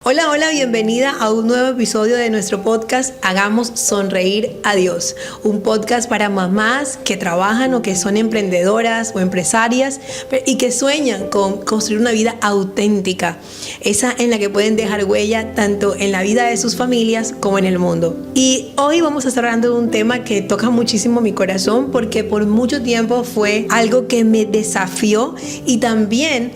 Hola, hola, bienvenida a un nuevo episodio de nuestro podcast Hagamos Sonreír a Dios. Un podcast para mamás que trabajan o que son emprendedoras o empresarias y que sueñan con construir una vida auténtica, esa en la que pueden dejar huella tanto en la vida de sus familias como en el mundo. Y hoy vamos a estar hablando de un tema que toca muchísimo mi corazón porque por mucho tiempo fue algo que me desafió y también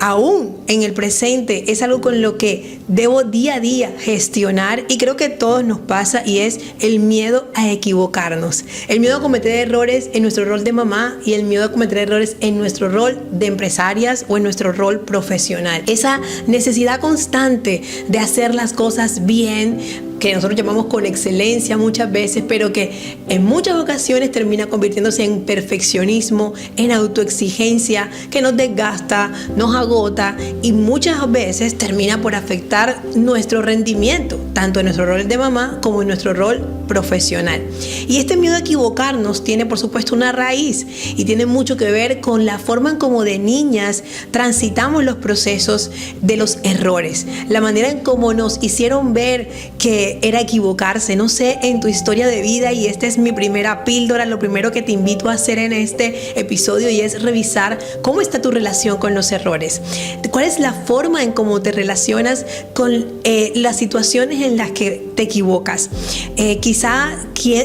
aún en el presente es algo con lo que debo día a día gestionar, y creo que a todos nos pasa, y es el miedo a equivocarnos, el miedo a cometer errores en nuestro rol de mamá y el miedo a cometer errores en nuestro rol de empresarias o en nuestro rol profesional. Esa necesidad constante de hacer las cosas bien, que nosotros llamamos con excelencia muchas veces, pero que en muchas ocasiones termina convirtiéndose en perfeccionismo, en autoexigencia, que nos desgasta, nos agota y muchas veces termina por afectar nuestro rendimiento, tanto en nuestro rol de mamá como en nuestro rol profesional. Y este miedo a equivocarnos tiene, por supuesto, una raíz y tiene mucho que ver con la forma en cómo de niñas transitamos los procesos de los errores, la manera en cómo nos hicieron ver que era equivocarse. No sé, en tu historia de vida, y esta es mi primera píldora, lo primero que te invito a hacer en este episodio, y es revisar cómo está tu relación con los errores. ¿Cuál es la forma en cómo te relacionas con las situaciones en las que te equivocas? Quizá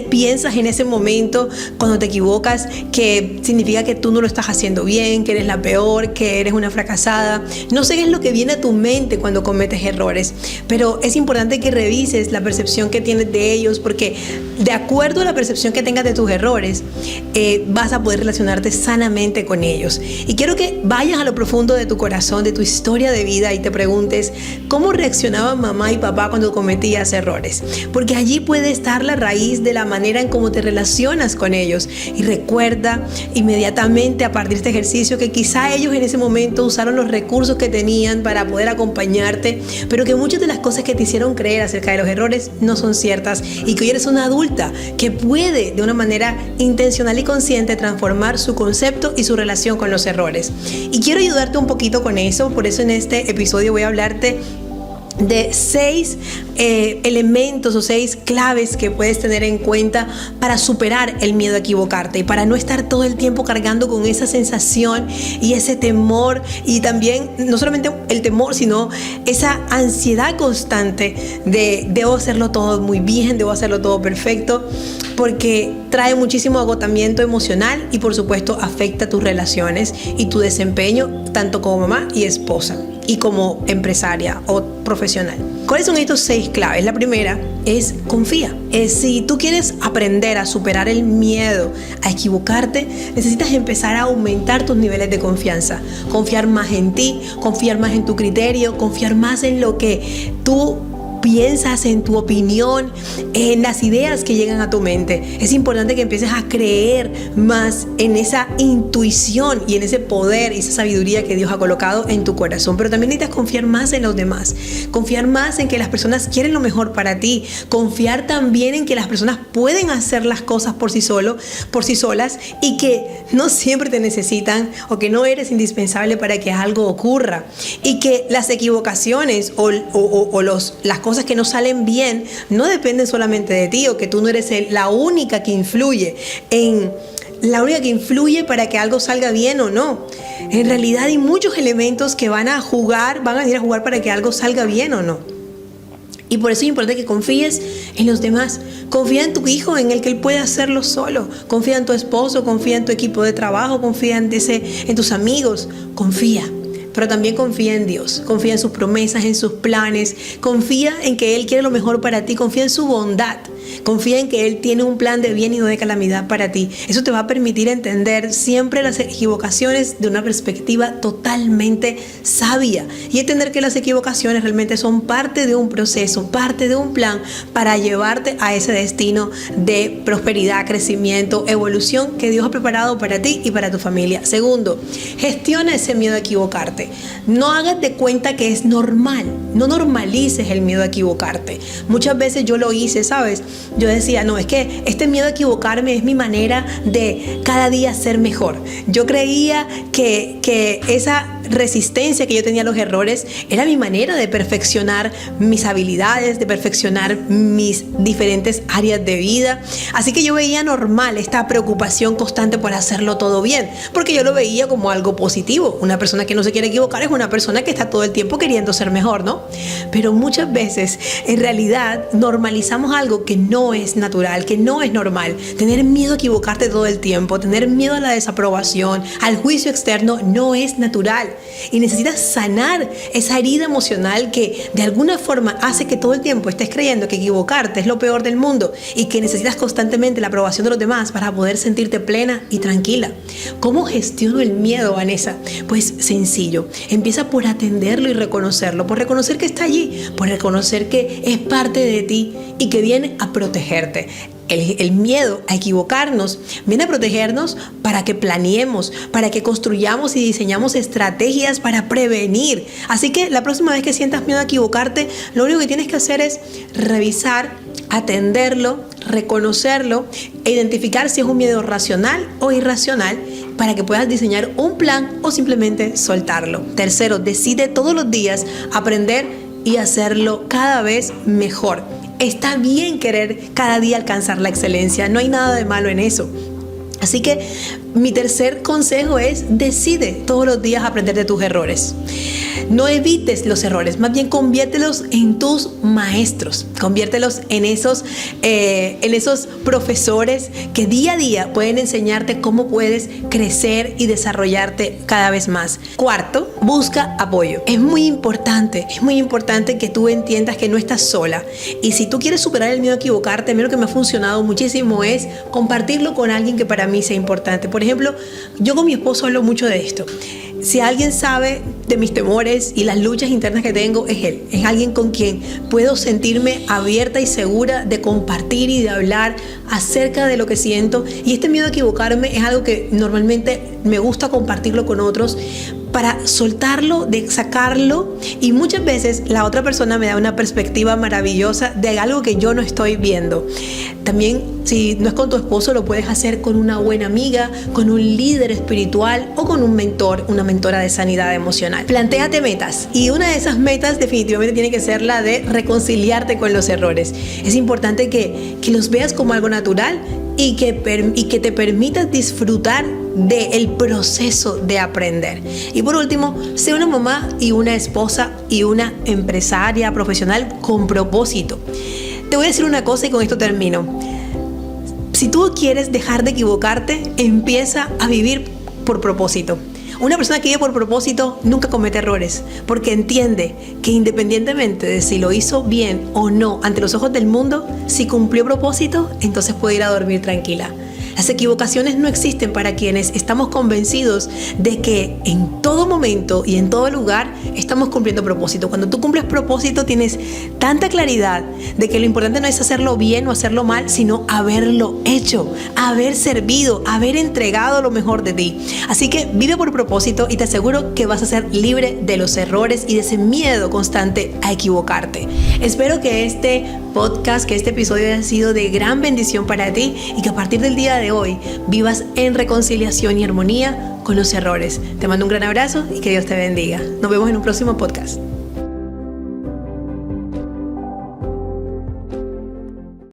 piensas en ese momento cuando te equivocas que significa que tú no lo estás haciendo bien, que eres la peor, que eres una fracasada. No sé qué es lo que viene a tu mente cuando cometes errores, pero es importante que revises la percepción que tienes de ellos, porque de acuerdo a la percepción que tengas de tus errores, vas a poder relacionarte sanamente con ellos. Y quiero que vayas a lo profundo de tu corazón, de tu historia de vida, y te preguntes cómo reaccionaban mamá y papá cuando cometías errores, porque allí puede estar la raíz de la manera en cómo te relacionas con ellos. Y recuerda inmediatamente a partir de este ejercicio que quizá ellos en ese momento usaron los recursos que tenían para poder acompañarte, pero que muchas de las cosas que te hicieron creer acerca de los errores no son ciertas, y que hoy eres una adulta que puede de una manera intencional y consciente transformar su concepto y su relación con los errores. Y quiero ayudarte un poquito con eso. Por eso en este episodio voy a hablarte de 6 elementos o 6 claves que puedes tener en cuenta para superar el miedo a equivocarte y para no estar todo el tiempo cargando con esa sensación y ese temor, y también no solamente el temor, sino esa ansiedad constante de debo hacerlo todo muy bien, debo hacerlo todo perfecto, porque trae muchísimo agotamiento emocional y por supuesto afecta tus relaciones y tu desempeño tanto como mamá y esposa y como empresaria o profesional. ¿Cuáles son estos 6 claves? La primera es confía. Si tú quieres aprender a superar el miedo a equivocarte, necesitas empezar a aumentar tus niveles de confianza. Confiar más en ti, confiar más en tu criterio, confiar más en lo que tú piensas, en tu opinión, en las ideas que llegan a tu mente. Es importante que empieces a creer más en esa intuición y en ese poder y esa sabiduría que Dios ha colocado en tu corazón. Pero también necesitas confiar más en los demás, confiar más en que las personas quieren lo mejor para ti, confiar también en que las personas pueden hacer las cosas por sí solas, y que no siempre te necesitan o que no eres indispensable para que algo ocurra, y que las equivocaciones o las cosas que no salen bien no dependen solamente de ti, o que tú no eres la única que influye para que algo salga bien o no. En realidad hay muchos elementos que van a venir a jugar para que algo salga bien o no. Y por eso es importante que confíes en los demás. Confía en tu hijo, en el que él puede hacerlo solo. Confía en tu esposo, confía en tu equipo de trabajo, confía en tus amigos. Confía. Pero también confía en Dios, confía en sus promesas, en sus planes, confía en que Él quiere lo mejor para ti, confía en su bondad, confía en que Él tiene un plan de bien y no de calamidad para ti. Eso te va a permitir entender siempre las equivocaciones de una perspectiva totalmente sabia, y entender que las equivocaciones realmente son parte de un proceso, parte de un plan para llevarte a ese destino de prosperidad, crecimiento, evolución que Dios ha preparado para ti y para tu familia. Segundo, gestiona ese miedo a equivocarte. No hagas de cuenta que es normal, no normalices el miedo a equivocarte. Muchas veces yo lo hice, ¿sabes? Yo decía, no, es que este miedo a equivocarme es mi manera de cada día ser mejor. Yo creía que esa resistencia que yo tenía a los errores era mi manera de perfeccionar mis habilidades, de perfeccionar mis diferentes áreas de vida. Así que yo veía normal esta preocupación constante por hacerlo todo bien, porque yo lo veía como algo positivo. Una persona que no se quiere equivocar es una persona que está todo el tiempo queriendo ser mejor, ¿no? Pero muchas veces, en realidad, normalizamos algo que no es natural, que no es normal. Tener miedo a equivocarte todo el tiempo, tener miedo a la desaprobación, al juicio externo, no es natural. Y necesitas sanar esa herida emocional que de alguna forma hace que todo el tiempo estés creyendo que equivocarte es lo peor del mundo y que necesitas constantemente la aprobación de los demás para poder sentirte plena y tranquila. ¿Cómo gestiono el miedo, Vanessa? Pues sencillo. Empieza por atenderlo y reconocerlo, por reconocer que está allí, por reconocer que es parte de ti y que viene a protegerte. El miedo a equivocarnos viene a protegernos para que planeemos, para que construyamos y diseñamos estrategias para prevenir. Así que la próxima vez que sientas miedo a equivocarte, lo único que tienes que hacer es revisar, atenderlo, reconocerlo e identificar si es un miedo racional o irracional para que puedas diseñar un plan o simplemente soltarlo. Tercero, decide todos los días aprender y hacerlo cada vez mejor. Está bien querer cada día alcanzar la excelencia, no hay nada de malo en eso. Así que mi tercer consejo es: decide todos los días aprender de tus errores. No evites los errores, más bien conviértelos en tus maestros, conviértelos en esos profesores que día a día pueden enseñarte cómo puedes crecer y desarrollarte cada vez más. Cuarto, busca apoyo. Es muy importante que tú entiendas que no estás sola. Y si tú quieres superar el miedo a equivocarte, a mí lo que me ha funcionado muchísimo es compartirlo con alguien que para mí sea importante. Por ejemplo, yo con mi esposo hablo mucho de esto. Si alguien sabe de mis temores y las luchas internas que tengo, es él. Es alguien con quien puedo sentirme abierta y segura de compartir y de hablar acerca de lo que siento. Y este miedo a equivocarme es algo que normalmente me gusta compartirlo con otros para soltarlo, de sacarlo, y muchas veces la otra persona me da una perspectiva maravillosa de algo que yo no estoy viendo. También, si no es con tu esposo, lo puedes hacer con una buena amiga, con un líder espiritual o con un mentor, una mentora de sanidad emocional. Plantéate metas, y una de esas metas definitivamente tiene que ser la de reconciliarte con los errores. Es importante que los veas como algo natural y que te permitas disfrutar del proceso de aprender. Y por último, sé una mamá y una esposa y una empresaria profesional con propósito. Te voy a decir una cosa y con esto termino. Si tú quieres dejar de equivocarte, empieza a vivir por propósito. Una persona que vive por propósito nunca comete errores, porque entiende que independientemente de si lo hizo bien o no ante los ojos del mundo, si cumplió propósito, entonces puede ir a dormir tranquila. Las equivocaciones no existen para quienes estamos convencidos de que en todo momento y en todo lugar estamos cumpliendo propósito. Cuando tú cumples propósito, tienes tanta claridad de que lo importante no es hacerlo bien o hacerlo mal, sino haberlo hecho, haber servido, haber entregado lo mejor de ti. Así que vive por propósito y te aseguro que vas a ser libre de los errores y de ese miedo constante a equivocarte. Espero que este podcast, que este episodio haya sido de gran bendición para ti y que a partir del día de hoy vivas en reconciliación y armonía con los errores. Te mando un gran abrazo y que Dios te bendiga. Nos vemos en un próximo podcast.